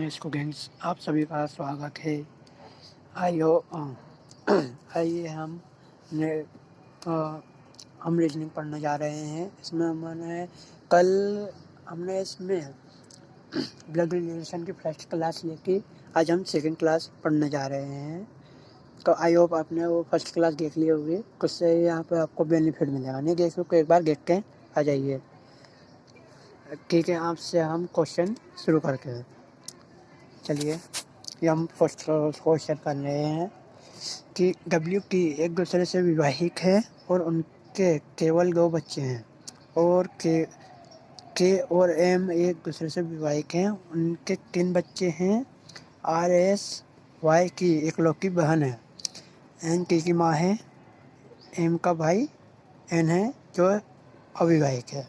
में स्टूडेंट्स, आप सभी का स्वागत है। आइयो आइए हम रीजनिंग पढ़ने जा रहे हैं। इसमें हमने इसमें ब्लड रिलेशन की फर्स्ट क्लास ली थी। आज हम सेकंड क्लास पढ़ने जा रहे हैं। तो आई होप आपने वो फर्स्ट क्लास देख ली होगी। कुछ से यहाँ पर आपको बेनिफिट मिलेगा। नहीं देख तो एक बार देख के आ जाइए। ठीक है, आपसे हम क्वेश्चन शुरू करते हैं। चलिए, ये हम फर्स्ट क्वेश्चन कर रहे हैं कि WT एक दूसरे से विवाहित है और उनके केवल 2 बच्चे हैं, और के और M एक दूसरे से विवाहित हैं, उनके 3 बच्चे हैं। RS Y की इकलौती बहन है। N T की माँ है। M का भाई N है जो अविवाहित है।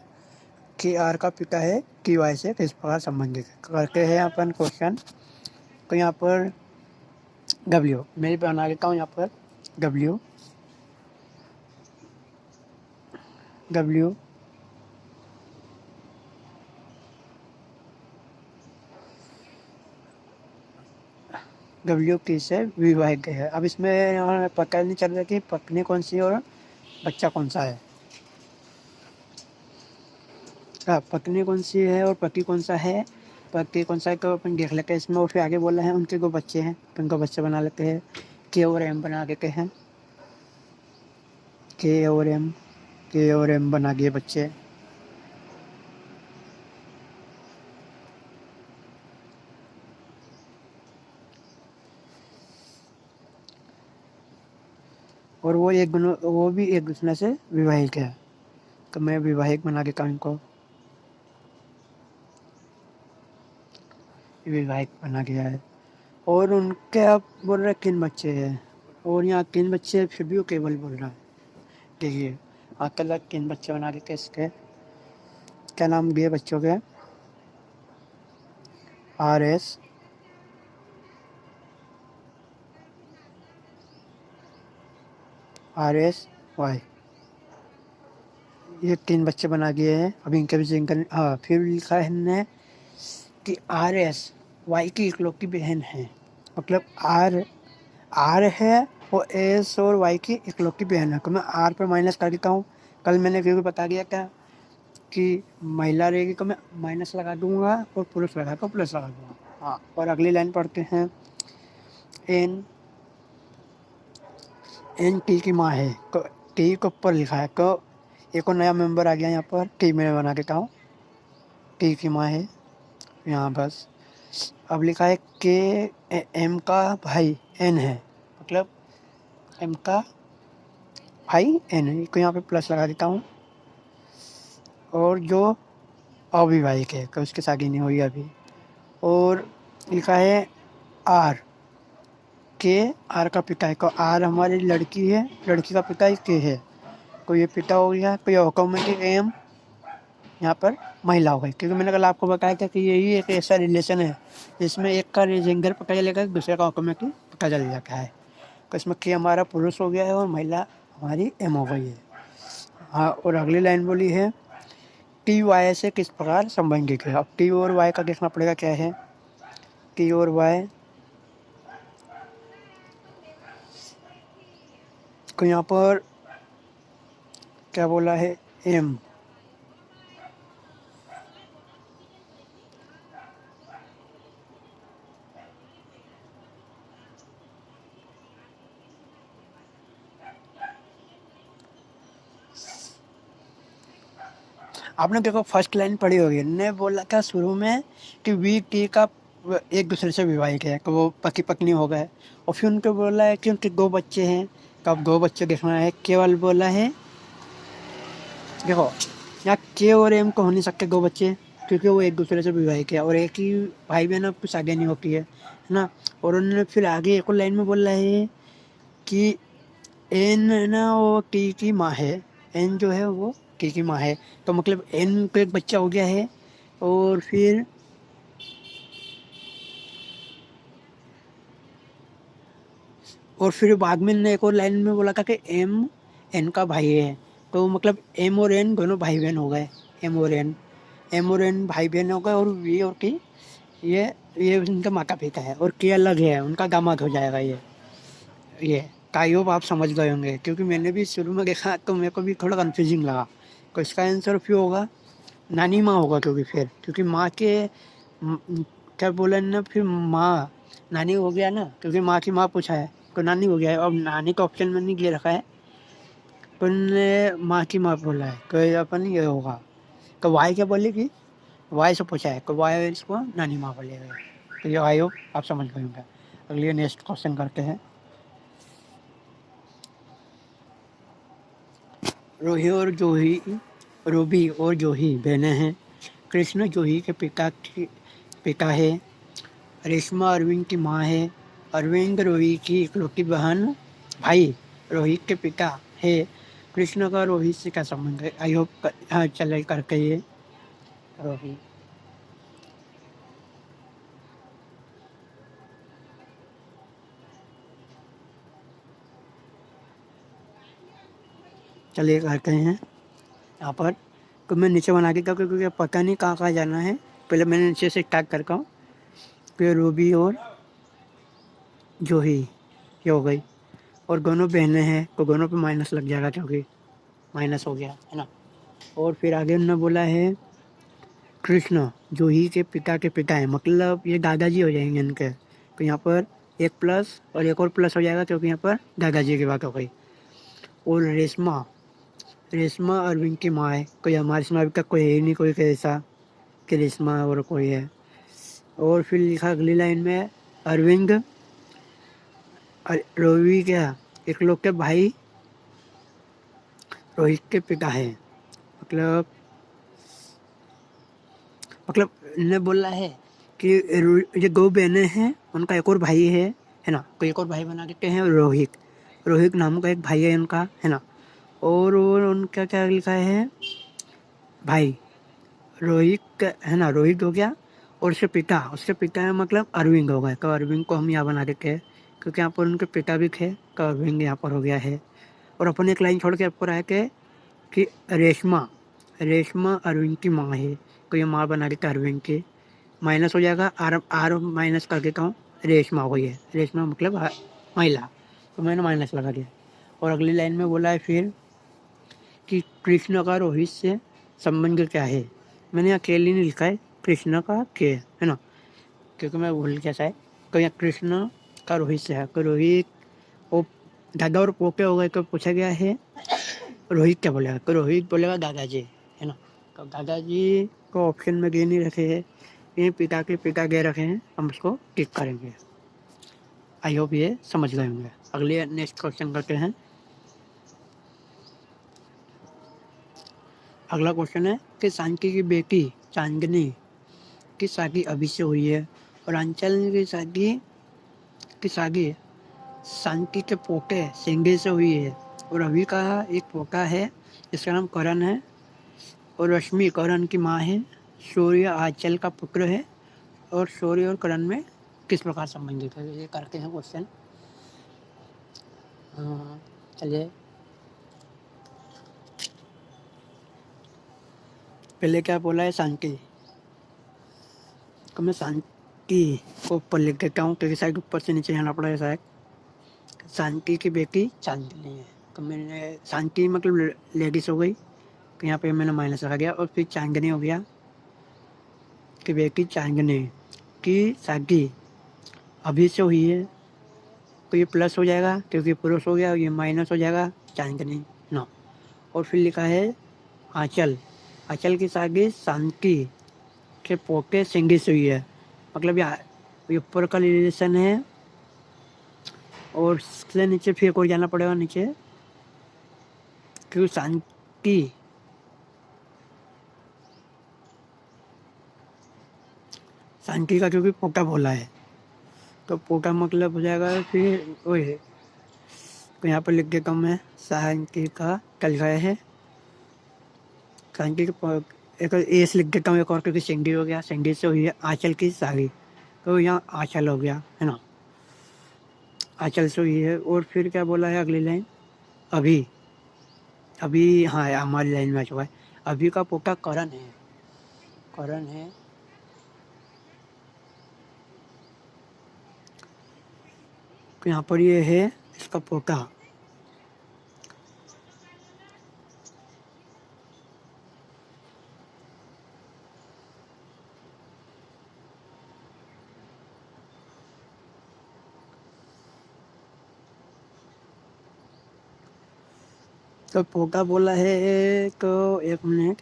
KR का पिता है। TY से किस प्रकार संबंधित करते हैं अपन क्वेश्चन। तो यहाँ पर W मैं बना लेता हूँ। यहाँ पर W T से विवाहित है। अब इसमें पता नहीं चल रहा कि पत्नी कौन सी है और बच्चा कौन सा है। पत्नी कौन सी है और पति कौन सा है। पति कौन सा है तो अपन देख लेते हैं इसमें। और फिर आगे बोला है उनके 2 बच्चे हैं, तो उनको बच्चे बना लेते हैं। K और M बना देते हैं। K और M बना दिए बच्चे। और वो भी एक दूसरे से विवाहित है। तो मैं विवाहित बना देता हूँ इनको। विवाहित बना दिया है। और उनके अब बोल रहे 3 बच्चे हैं, और यहाँ 3 बच्चे फिर भी वो केवल बोल रहा है। देखिए, अकेला 3 बच्चे बना देते इसके। क्या नाम दिए बच्चों के। RS Y ये 3 बच्चे बना दिए हैं। अभी इनके भी जिंगल फिर लिखा है हमने कि RS Y की इकलौती बहन है। मतलब R है और S और Y की इकलौती बहन है। तो मैं R पर माइनस कर देता हूँ। कल मैंने फिर बता दिया था कि महिला रहेगी तो मैं माइनस लगा दूंगा और पुरुष लगा तो प्लस लगा दूंगा। हाँ, और अगली लाइन पढ़ते हैं। N T की माँ है। तो T के ऊपर लिखा है तो एक और नया मेंबर आ गया यहाँ पर। T मैं बना देता हूँ। T की माँ है यहाँ बस। अब लिखा है कि M का भाई N है। मतलब M का भाई N है, को यहाँ पे प्लस लगा देता हूँ। और जो अविवाहित है तो उसकी शादी नहीं हुई अभी। और लिखा है R का पिता है। तो R हमारी लड़की है, लड़की का पिता K है। तो ये पिता हो गया। तो ये ऑटोमेटिक M यहाँ पर महिला हो गई, क्योंकि मैंने कल आपको बताया था कि यही एक ऐसा रिलेशन है जिसमें एक का जेंडर पता चलेगा, दूसरे का ऑटोमेटिक पता चल जाता है। तो इसमें K हमारा पुरुष हो गया है और महिला हमारी M हो गई है। हाँ, और अगली लाइन बोली है TY से किस प्रकार संबंधित है। अब T और Y का देखना पड़ेगा क्या है। T और Y को यहाँ पर क्या बोला है M। आपने देखो फर्स्ट लाइन पढ़ी होगी। ने बोला था शुरू में कि VT का एक दूसरे से विवाहित है, तो वो पति पत्नी हो गए। और फिर उनको बोला है कि उनके 2 बच्चे हैं। कब 2 बच्चे देखना है। केवल बोला है, देखो यहाँ K और M को हो नहीं सकते 2 बच्चे, क्योंकि वो एक दूसरे से विवाहित है और एक ही भाई बहन कुछ आगे नहीं होती है ना। और उन्होंने फिर आगे एक और लाइन में बोला है कि N ना वो T की माँ है। N जो है वो T की माँ है। तो मतलब N को एक बच्चा हो गया है। और फिर बाद में ने एक और लाइन में बोला था कि M N का भाई है। तो मतलब M और N दोनों भाई बहन हो गए। M और N भाई बहन हो गए। और V और T ये ये उनका माता पिता है और के अलग है, उनका दामाद हो जाएगा ये आई होप आप समझ गए होंगे, क्योंकि मैंने भी शुरू में देखा तो मेरे को भी थोड़ा कंफ्यूजिंग लगा। तो इसका आंसर फिर होगा नानी माँ होगा, क्योंकि माँ के क्या बोले ना, फिर माँ नानी हो गया ना, क्योंकि माँ की माँ पूछा है तो नानी हो गया है। अब नानी का ऑप्शन में नहीं दे रखा है, अपन ने माँ की माँ बोला है तो अपन ये होगा। तो वाई क्या बोलेगी, वाई से पूछा है तो वाई इसको नानी माँ बोलेगा। तो ये आई होप आप समझ गए होंगे। अगले नेक्स्ट क्वेश्चन करते हैं। रोही और जूही रूबी और जूही बहनें हैं। कृष्ण जूही के पिता है। रेशमा अरविंद की माँ है। अरविंद रोहित की इकलौती बहन भाई रोहित के पिता है। कृष्ण का रोहित से क्या संबंध है? आई होप हाँ चले करके ये रोहित। चलिए करते हैं यहाँ पर। तो मैं नीचे बना के क्योंकि पता नहीं कहाँ कहाँ जाना है, पहले मैंने नीचे से स्टार्ट करता हूँ। फिर रूबी और जूही ये हो गई, और दोनों बहनें हैं तो दोनों पे माइनस लग जाएगा क्योंकि माइनस हो गया है ना। और फिर आगे उन्होंने बोला है कृष्ण जूही के पिता है, मतलब ये दादाजी हो जाएंगे इनके। तो यहाँ पर एक प्लस और एक और प्लस हो जाएगा क्योंकि यहाँ पर दादाजी की बात हो गई। और रेशमा रेशमा अरविंद की माँ है, कोई हमारे इसमें अभी तक कोई है ही नहीं कोई ऐसा कि रेशमा और कोई है। और फिर लिखा अगली लाइन में अरविंद रोवी क्या इकलौते भाई रोहित के पिता है, मतलब ने बोला है कि ये दो बहनें हैं, उनका एक और भाई है ना। तो एक और भाई बना देते हैं रोहित। रोहित नाम का एक भाई है उनका, है ना। और उनका क्या लिखा है भाई रोहित है ना, रोहित हो गया। और उसके पिता है मतलब अरविंद हो गए, तो अरविंद को हम यहाँ बना देते हैं क्योंकि यहाँ पर उनके पिता भी थे, तो अरविंद यहाँ पर हो गया है। और अपन एक लाइन छोड़ के ऊपर आए कि रेशमा रेशमा अरविंद की माँ है, तो ये माँ बना देते अरविंद की। माइनस हो जाएगा, आर आर माइनस कर देता हूँ, रेशमा हो गई है। रेशमा मतलब महिला, तो मैंने माइनस लगा दिया। और अगली लाइन में बोला है फिर कि कृष्ण का रोहित से संबंध क्या है। मैंने अकेले नहीं लिखा है, कृष्ण का के है ना, क्योंकि मैं भूल गया शायद। तो यहाँ कृष्ण का रोहित से है, तो रोहित वो दादा और पोते हो गए, तो पूछा गया है रोहित क्या बोलेगा, तो रोहित बोलेगा दादाजी, है ना। तो दादाजी को ऑप्शन में दे नहीं रखे हैं, ये पिता के पिता दे रखे हैं, हम उसको टिक करेंगे। आई होप ये समझ गए होंगे। अगले नेक्स्ट क्वेश्चन करते हैं। अगला क्वेश्चन है कि शांति की बेटी चांदनी की शादी अभी से हुई है, और अंचल की शादी शांति के पोते सिंगे से हुई है। और अभी का एक पोता है जिसका नाम करण है, और रश्मि करण की माँ है। सूर्य आंचल का पुत्र है, और सूर्य और करण में किस प्रकार संबंधित है, ये करते हैं क्वेश्चन। चलिए पहले क्या बोला है शांति, तो मैं शांति को ऊपर लिख देता हूँ क्योंकि शायद ऊपर से नीचे जाना पड़ेगा शायद। शांति की बेटी चांदनी है, तो मैंने शांति मतलब लेडीज हो गई, तो यहाँ पे मैंने माइनस लगा दिया। और फिर चांदनी हो गया कि बेटी चांदनी की शादी अभी से हुई है, तो ये प्लस हो जाएगा क्योंकि पुरुष हो गया, ये माइनस हो जाएगा चांदनी ना। और फिर लिखा है आंचल आंचल की शादी शांति के पोते सिंगी से हुई है, मतलब ये ऊपर का रिलेशन है। और उससे नीचे फिर कोई जाना पड़ेगा नीचे, क्योंकि शांति का क्योंकि पोता बोला है, तो पोता मतलब हो जाएगा फिर वही। तो यहाँ पर लिख देता हूँ मैं शांति का क्या लिखा है, शांति का एक एस लिख देता हूँ एक और, क्योंकि सिंधी हो गया, सिंधी से हुई है आंचल की शादी, तो यहाँ आंचल हो गया है ना, आंचल से हुई है। और फिर क्या बोला है अगली लाइन, अभी अभी हाँ हमारी लाइन में आ चुका है। अभी का पोता करण है तो यहाँ पर ये है इसका पोता। तो पोता बोला है तो 1 मिनट,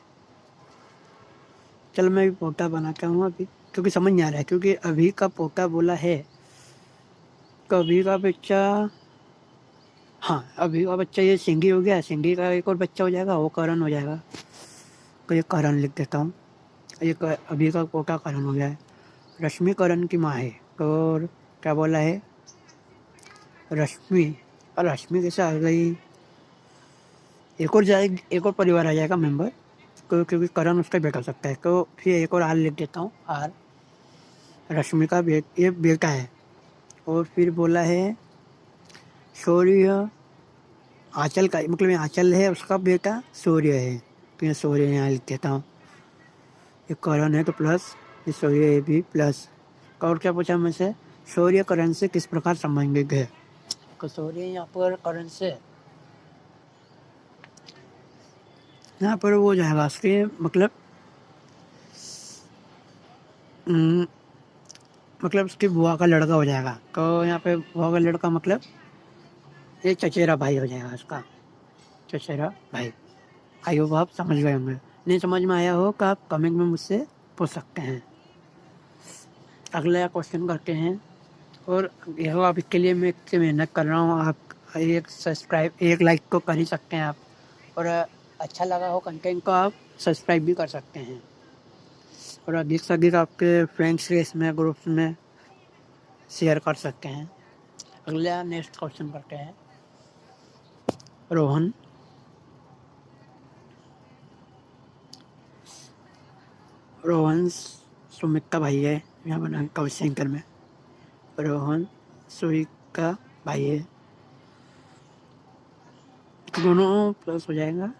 चल मैं भी पोता बनाता हूँ अभी, क्योंकि समझ नहीं आ रहा है, क्योंकि अभी का पोता बोला है तो अभी का बच्चा, हाँ अभी का बच्चा ये सिंगी हो गया, सिंगी का एक और बच्चा हो जाएगा, वो करण हो जाएगा। तो ये करण लिख देता हूँ, अभी का पोता करण हो गया है। रश्मि करण की माँ है, और क्या बोला है रश्मि, और रश्मि कैसे आ गई, एक और परिवार आ जाएगा मेंबर, क्योंकि करण उसका बेटा हो सकता है। तो फिर एक और आर लिख देता हूँ, आर रश्मि का ये बेटा है। और फिर बोला है सूर्य, आंचल का, मतलब ये आंचल है उसका बेटा सूर्य है, तो ये सूर्य यहाँ लिख देता हूँ। ये करण है तो प्लस, ये सूर्य है भी प्लस। और क्या पूछा मुझसे, सूर्य करण से किस प्रकार संबंधित है। तो सूर्य यहाँ पर करण से, यहाँ पर वो जाएगा उसके मतलब उसकी बुआ का लड़का हो जाएगा। तो यहाँ पे बुआ का लड़का मतलब ये चचेरा भाई हो जाएगा उसका, चचेरा भाई। आई होप आप समझ गए होंगे, नहीं समझ में आया हो तो आप कमेंट में मुझसे पूछ सकते हैं। अगला क्वेश्चन करते हैं। और यह आप इसके लिए मैं इतनी मेहनत कर रहा हूँ, आप एक लाइक तो कर ही सकते हैं आप, और अच्छा लगा हो कंटेंट को आप सब्सक्राइब भी कर सकते हैं, और अधिक से अधिक आपके फ्रेंड्स के इसमें ग्रुप्स में शेयर कर सकते हैं। अगला नेक्स्ट क्वेश्चन करते हैं। रोहन सुमित का भाई है, यहाँ बना कवि सेंटर में, रोहन सुमित का भाई है, दोनों प्लस हो जाएगा।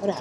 अरे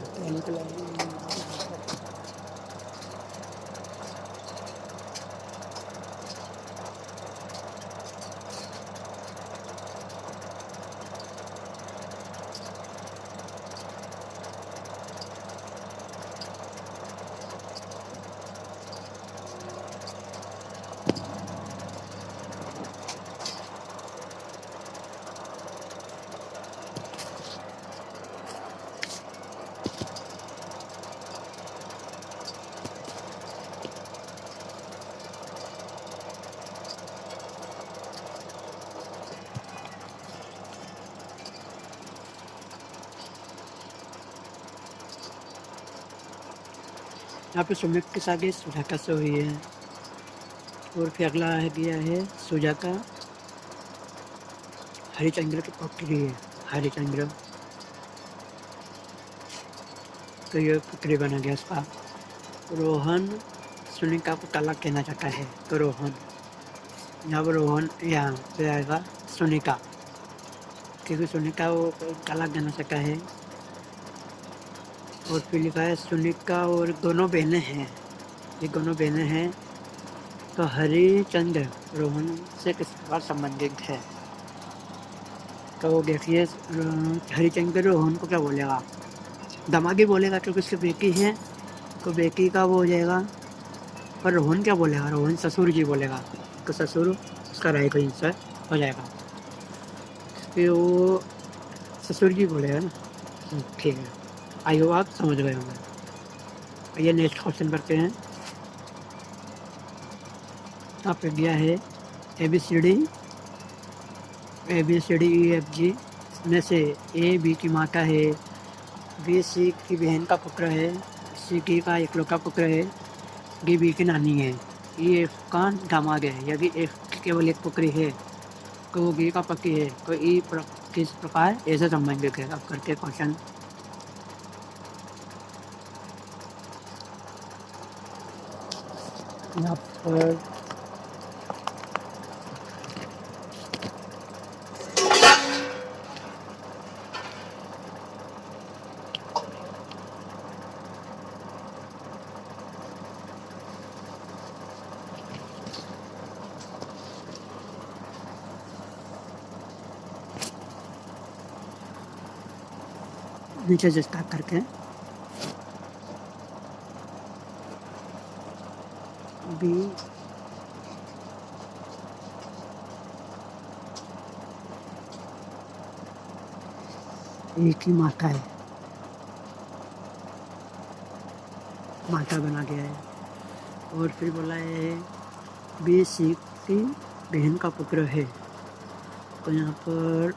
यहाँ पे सुमित के साथ ये सुजाता से हुई है। और फिर अगला है गया है सुजाता हरिचंद्र की पुत्री है, हरिचंद्र, तो ये पुत्री बना गया उसका। रोहन सुनिका को तलाक कहना चाहता है, तो रोहन, यहाँ पर रोहन यहाँ पे आएगा सुनिका, क्योंकि सुनिका वो तलाक देना चाहता है। और फिर लिखा है सुनिका और दोनों बहनें हैं, ये दोनों बहनें हैं। तो हरिचंद्र रोहन से किस प्रकार संबंधित है। तो देखिए हरिचंद्र रोहन को क्या बोलेगा, दमागी बोलेगा क्योंकि उसकी बेटी है, तो बेटी का वो हो जाएगा। पर रोहन क्या बोलेगा, रोहन ससुर जी बोलेगा, तो ससुर उसका राइट आंसर हो जाएगा। फिर वो ससुर जी बोलेगा ना। ठीक है, आई होप आप समझ गए होंगे। ये नेक्स्ट क्वेश्चन करते हैं। यहाँ पे दिया है ABCDEFG में से A B की माता है, B C की बहन का पुत्र है, C D का इकलौता पुत्र है, D B की नानी है, E F का दामाद है। यदि F की केवल एक पुत्री है तो वो B का पति है, तो E किस प्रकार ऐसे संबंधित है। अब करते क्वेश्चन। यहाँ पर नीचे से स्टार्ट करते हैं। B की माता है, माता बना गया है। और फिर बोला है B C की बहन का पुत्र है, तो यहाँ पर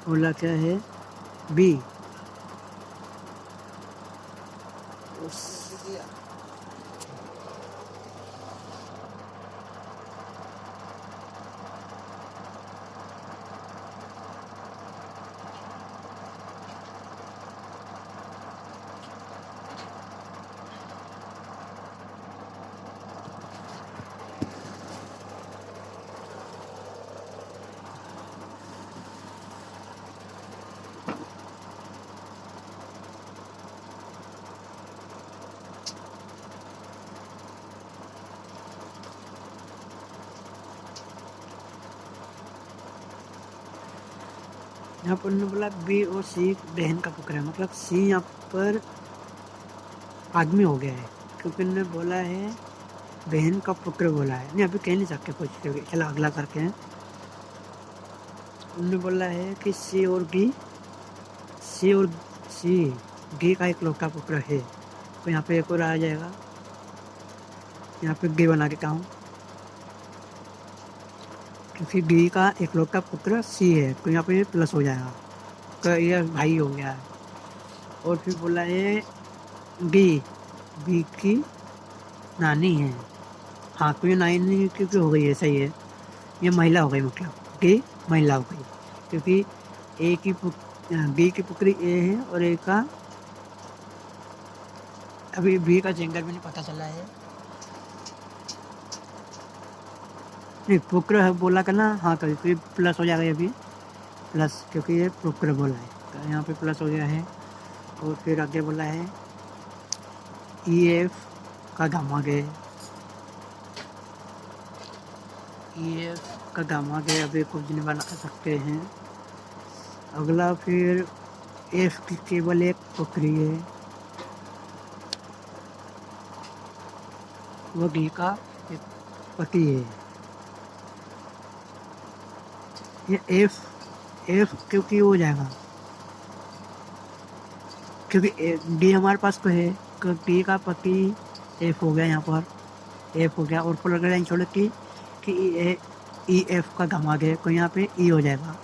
बोला क्या है B यहाँ पर उन्होंने बोला B और C बहन का पुत्र है, मतलब C यहाँ पर आदमी हो गया है, क्योंकि उन्होंने बोला है बहन का पुत्र बोला है। नहीं, अभी कह नहीं सकते कुछ, चलो अगला करते हैं। उन्होंने बोला है कि C और D का इकलौता पुत्र है, तो यहाँ पे एक और आ जाएगा। यहाँ पे D बना देता हूँ, क्योंकि D का इकलौता पुत्र C है, तो यहाँ पे प्लस हो जाएगा, तो ये भाई हो गया है। और फिर बोला है B की नानी है। हाँ, तो ये नानी क्योंकि हो गई है, सही है, ये महिला हो गई, मतलब D महिला हो गई, क्योंकि B की पुत्री A है और A का अभी B का जेंडर भी नहीं पता चला है। नहीं, पुत्र है बोला का ना, हाँ, तो फिर प्लस हो जाएगा, ये भी प्लस, क्योंकि ये पुत्र बोला है, तो यहाँ पे प्लस हो गया है। और फिर आगे बोला है EF का दामाद है, EF का दामाद है, अभी कुछ नहीं बना सकते हैं। अगला फिर F की केवल एक पुत्री है, वो D का एक पति है। ये F क्योंकि हो जाएगा, क्योंकि D हमारे पास तो है, तो D का पति F हो गया, यहाँ पर F हो गया। और पर अगर लाइन छोड़ कि EF का दामाद है, तो यहाँ पे E हो जाएगा,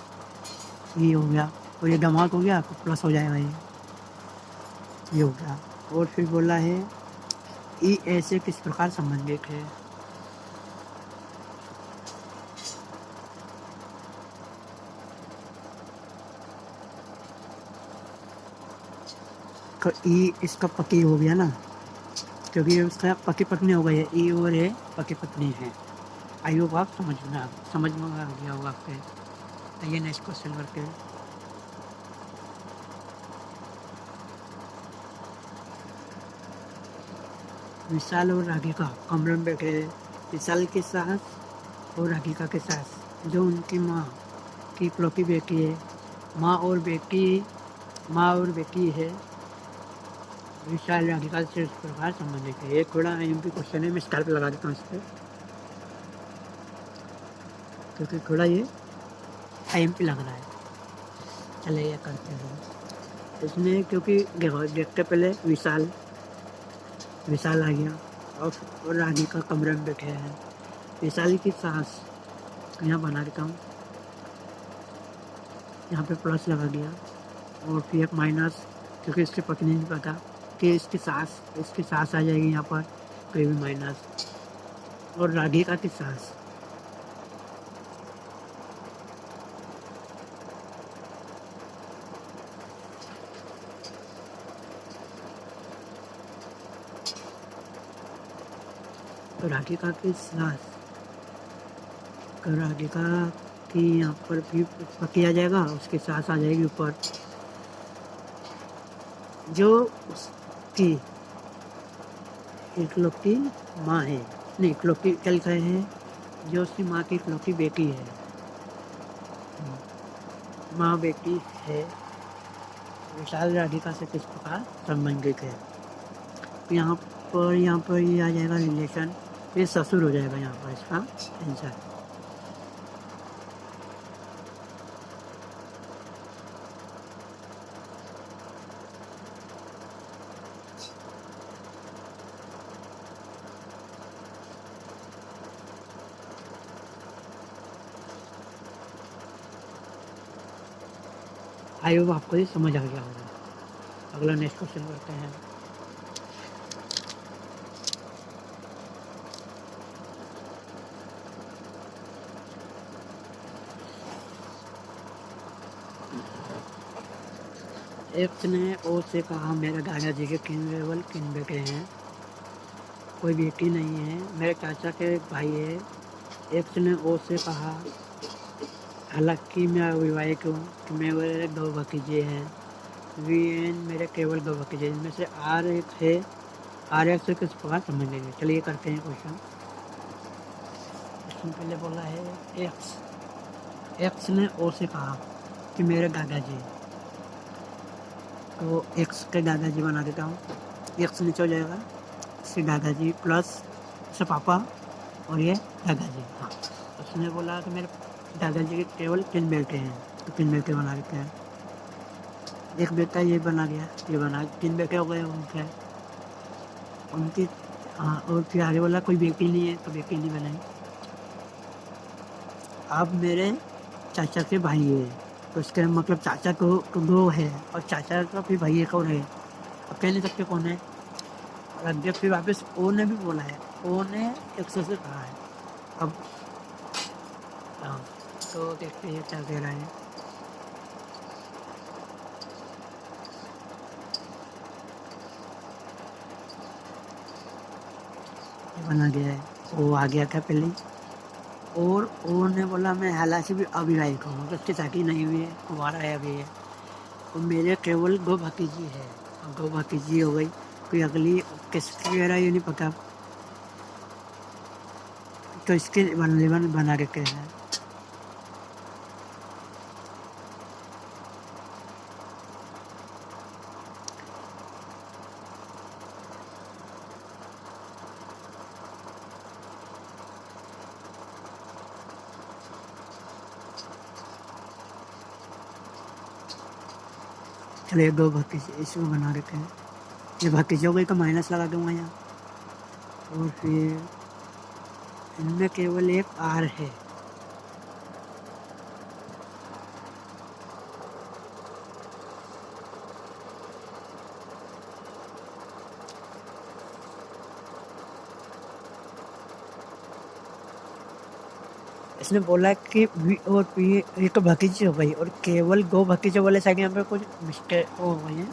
E हो गया, और ये दामाद हो गया, तो प्लस हो जाएगा, ये हो गया। और फिर बोला है E ऐसे किस प्रकार संबंधित है, तो E इसका पति हो गया ना, क्योंकि उसका पति पत्नी हो गई है, E और A पति पत्नी है। आई होप आप समझ में आ गया होगा आपके। आइए नेक्स्ट क्वेश्चन करते हैं। विशाल और राधिका कमरे में बैठे हैं। विशाल की सास और राधिका की सास जो उनकी माँ की इकलौती बेटी है, माँ और बेटी है, विशाल राधिका से इस प्रकार संबंधित है। एक थोड़ा IMP क्वेश्चन है, मैं स्टार लगा देता हूँ इस पर, क्योंकि थोड़ा ये IMP लग रहा है। चलिए ये करते हैं इसमें, क्योंकि देखते पहले विशाल आ गया और राधिका कमरे में बैठे हैं। विशाल की सास यहाँ बना देता हूँ, यहाँ पे प्लस लगा दिया और फिर एक माइनस, क्योंकि इसकी पत्नी नहीं पता कि इसकी सास आ जाएगी यहाँ पर, कोई भी माइनस, और राधिका की सास। तो राधिका की यहाँ पर भी पति आ जाएगा, उसकी सास आ जाएगी ऊपर, जो उसकी इकलौती माँ है, नहीं इकलौती क्या लिखा है, जो उसकी माँ की इकलौती बेटी है, माँ बेटी है, विशाल राधिका से किस प्रकार संबंधित है। यहाँ पर ये आ जाएगा रिलेशन, ये ससुर हो जाएगा यहाँ पर इसका आंसर। आई होप आपको ये समझ आ गया होगा। अगला नेक्स्ट क्वेश्चन करते हैं। एक्स ने ओ से कहा, मेरे दादाजी के केवल 3 बेटे हैं, कोई बेटी नहीं है, मेरे चाचा के एक भाई है। एक्स ने ओ से कहा, हालांकि मैं अविवाहित हूँ, कि मेरे 2 भतीजे हैं। वीएन मेरे केवल 2 भतीजे, इनमें से आर एक्स से किस प्रकार समझेंगे। चलिए करते हैं क्वेश्चन। इसमें पहले बोला है एक्स ने ओ से कहा कि मेरे दादाजी, तो एक्स के दादाजी बना देता हूँ, एक्स नीचे हो जाएगा, इसके दादाजी प्लस इससे पापा और ये दादाजी। हाँ, उसने बोला कि मेरे दादाजी के केवल 3 बेटे हैं, तो 3 बेटे बना देते हैं। एक बेटा ये बना गया, ये बना, 3 बेटे हो गए उनकी। हाँ, और फिर आगे बोला कोई बेटी नहीं है, तो बेटी नहीं बनाई। अब मेरे चाचा के भाई है, तो इसके मतलब चाचा को 2 है, और चाचा का फिर भाई एक और है। अब कह नहीं सकते कौन है। और अध्यक्ष फिर वापस ओ ने भी बोला है, ओ ने 100 से कहा है। अब हाँ, तो देखते हैं क्या कह रहा है। बना गया है, वो आ गया था पहले, और ओ ने बोला मैं हालांकि भी अविवाहित हूँ, तो उसकी शादी नहीं हुई है, कुंवारा है अभी है, और मेरे केवल 2 भतीजी है। 2 भतीजी हो गई, कोई अगली किसकी वगैरह ये नहीं पता, तो इसके बना देते हैं। चलिए 2 भतीजे इसको बना देते हैं। ये भतीजे हो गई तो माइनस लगा दूंगा यहाँ, और फिर इनमें केवल एक आर है। इसने बोला कि वी और पी एक भतीजी हो गई, और केवल 2 भतीजे वाले साइड यहाँ पे कुछ मिस्टेक हो गई है,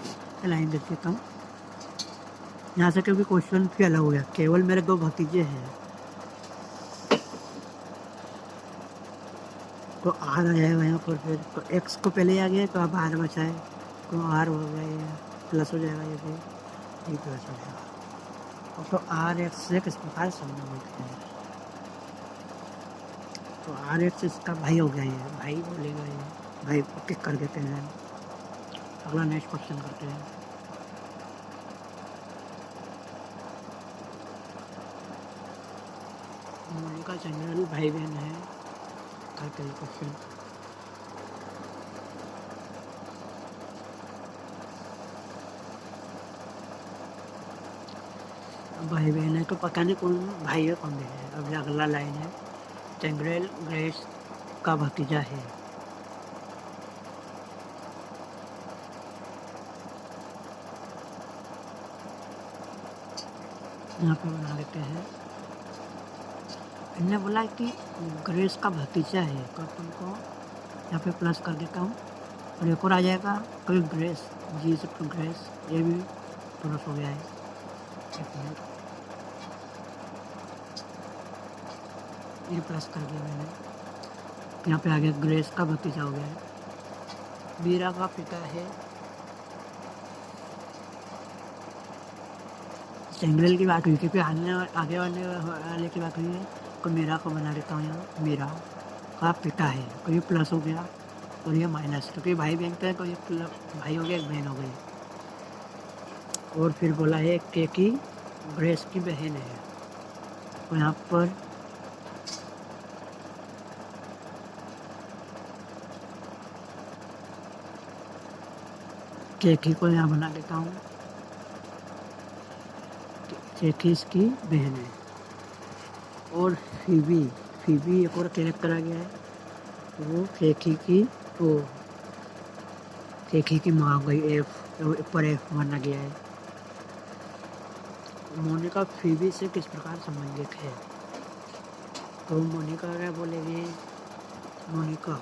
लाइन देख देता हूँ यहाँ से, क्योंकि क्वेश्चन भी अलग हो गया। केवल मेरे 2 भतीजे हैं, तो आर आ जाएगा यहाँ पर, फिर तो एक्स को पहले आ गया, तो अब आर बचा है, तो आर हो गया, ये प्लस हो जाएगा, ये भी प्लस हो जाएगा। तो आर एक्स से किस प्रकार संबंधित है। तो आर एक्स इसका भाई हो गया, ये भाई बोलेगा, ये भाई को टिक कर देते हैं। अगला नेक्स्ट क्वेश्चन करते हैं। मोनिका चंद्रन भाई बहन है, करते हैं क्वेश्चन। भाई बहन है तो पता नहीं कौन भाई है कौन बहन है। अब अगला लाइन है, चंग्रेल ग्रेस का भतीजा है। यहाँ पे बना लेते हैं। इन्होंने बोला कि ग्रेस का भतीजा है, तो अपन को यहाँ पे प्लस कर देता हूँ और एक और आ जाएगा कोई ग्रेस, जी से तो ग्रेस, ये भी प्लस हो गया है। ठीक है, ये प्लस कर दिया मैंने। यहाँ पे आ गया ग्रेस का भतीजा हो गया है। मीरा का पिता है। चंग्रेल की बात हुई थी, फिर आगे वाले की बात हुई है, तो मीरा को बना देता हूँ यहाँ। मीरा का पिता है, तो ये प्लस हो गया और ये माइनस, क्योंकि तो भाई बहन का है, तो ये भाई हो गया, एक बहन हो गई। और फिर बोला है के की ग्रेस की बहन है, तो यहाँ पर केकी को यहाँ बना देता हूँ, केकी इसकी बहन है। और फीबी एक और कैरेक्टर आ गया है, वो केकी की माँ हो गई, एफ ऊपर एफ माना गया है। मोनिका फीबी से किस प्रकार संबंधित है, तो मोनिका क्या बोलेगी, मोनिका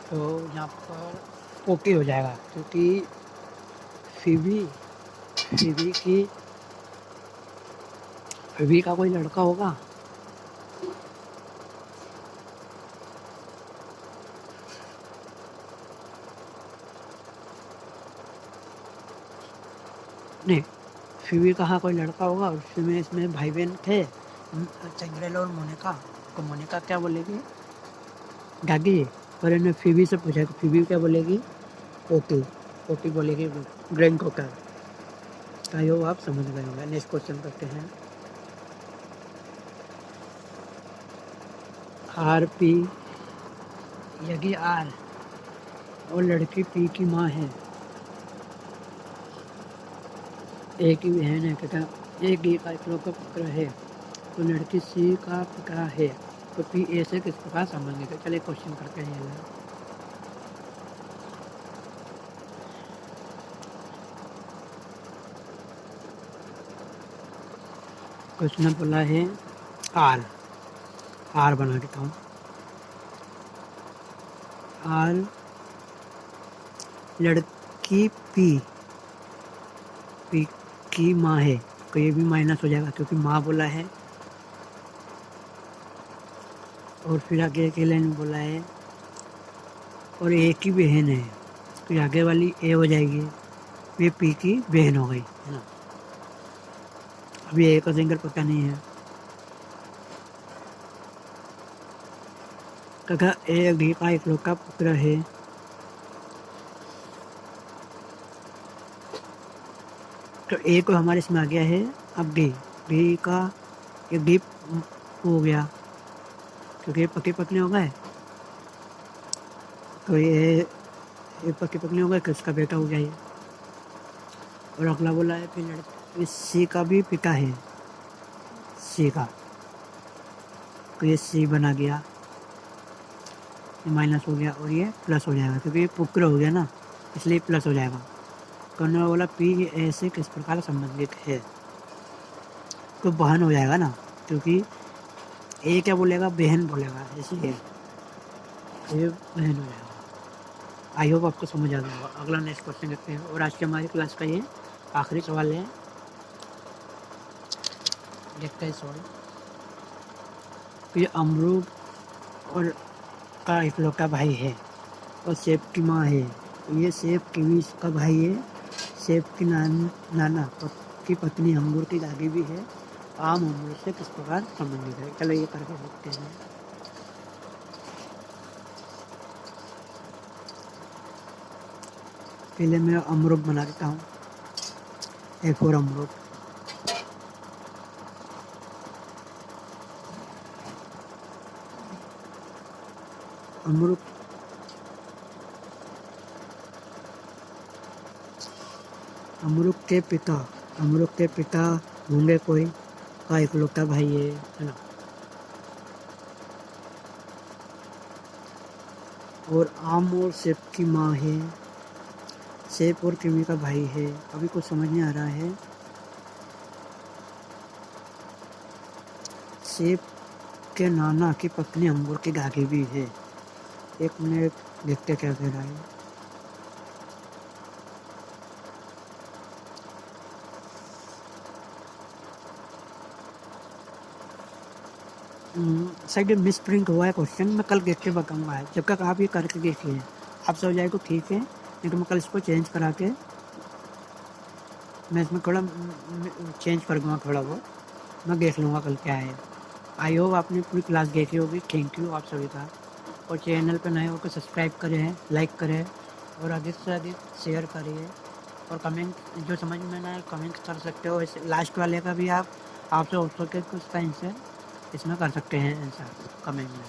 तो यहाँ पर ओके हो जाएगा, क्योंकि फीबी का कोई लड़का होगा, नहीं फीबी का कोई लड़का होगा, उसमें इसमें भाई बहन थे चंग्रेल और मोनिका, तो मोनिका क्या बोलेगी, गागी। पर इन्हें फीबी से पूछा, फीबी क्या बोलेगी, ओटी बोलेगी, ग्रैंड कोकर। आयो आप समझ गए होंगे। नेक्स्ट क्वेश्चन करते हैं। आर पी यदि आर और लड़की पी की माँ है, ए की बहन है तथा ए डी का इकलौता पुत्र है, तो लड़की सी का पिता है, तो पी ए से किस प्रकार संबंधित है। चलिए क्वेश्चन करते हैं। क्वेश्चन बोला है आर बना देता हूँ। आर लड़की पी की माँ है, तो ये भी माइनस हो जाएगा, क्योंकि माँ बोला है। और फिर आगे के लाइन में बोला है और ए की बहन है, तो आगे वाली ए हो जाएगी, ये पी की बहन हो गई, है ना। अभी ए का सिंगल पता नहीं है, तथा ए डी का इकलौता पुत्र है, तो ए को हमारे इसमें आ गया है। अब डी का एक डी हो गया, क्योंकि ये पति पत्नी हो गए, तो ये पति पत्नी हो गए, तो इसका बेटा हो गया ये। और अगला बोला है फिर लड़की सी का भी पिता है, सी का, तो ये सी बना गया, ये माइनस हो गया और ये प्लस हो जाएगा, क्योंकि ये पुत्र हो गया ना, इसलिए प्लस हो जाएगा। करने वाला पी ऐसे किस प्रकार संबंधित है, तो बहन हो जाएगा ना, क्योंकि ए क्या बोलेगा, बहन बोलेगा, इसलिए ये बहन हो जाएगा। आई होप आपको समझ आ गया होगा। अगला नेक्स्ट क्वेश्चन देखते हैं, और आज के हमारी क्लास का ये आखिरी सवाल है। देखते हैं सवाल कि अमरूद और का इकलौता भाई है और सेब की माँ है। ये सेब कीवी का भाई है। सेब की नाना की पत्नी अंगूर की दादी भी है। आम अमरूद से किस प्रकार संबंधित है। चलो ये करके देखते हैं। पहले मैं अमरूद बना देता हूँ। एक और अमरूद, अमरूद अमरूद के पिता होंगे कोई का इकलौता भाई है ना। और आम और सेब की माँ है। सेब और कीवी का भाई है। अभी कुछ समझ नहीं आ रहा है। सेब के नाना की पत्नी अंगूर की दादी भी है। एक मिनट देखते क्या कह रहा है। शायद मिस प्रिंट हुआ है क्वेश्चन। मैं कल देख के बताऊँगा। जब तक आप ये करके देखिए, आपसे हो जाए तो ठीक है, नहीं तो मैं कल इसको चेंज करा के मैं इसमें थोड़ा चेंज कर दूँगा। थोड़ा बहुत मैं देख लूँगा कल क्या है। आई होप आपने पूरी क्लास देखी होगी। थैंक यू आप सभी का। और चैनल पर नए हो तो सब्सक्राइब करें, लाइक करें और अधिक से अधिक शेयर करिए। और कमेंट जो समझ में ना आए कमेंट कर सकते हो। इस लास्ट वाले का भी आपसे हो सके कुछ टाइम से इसमें कर सकते हैं आंसर कमेंट में।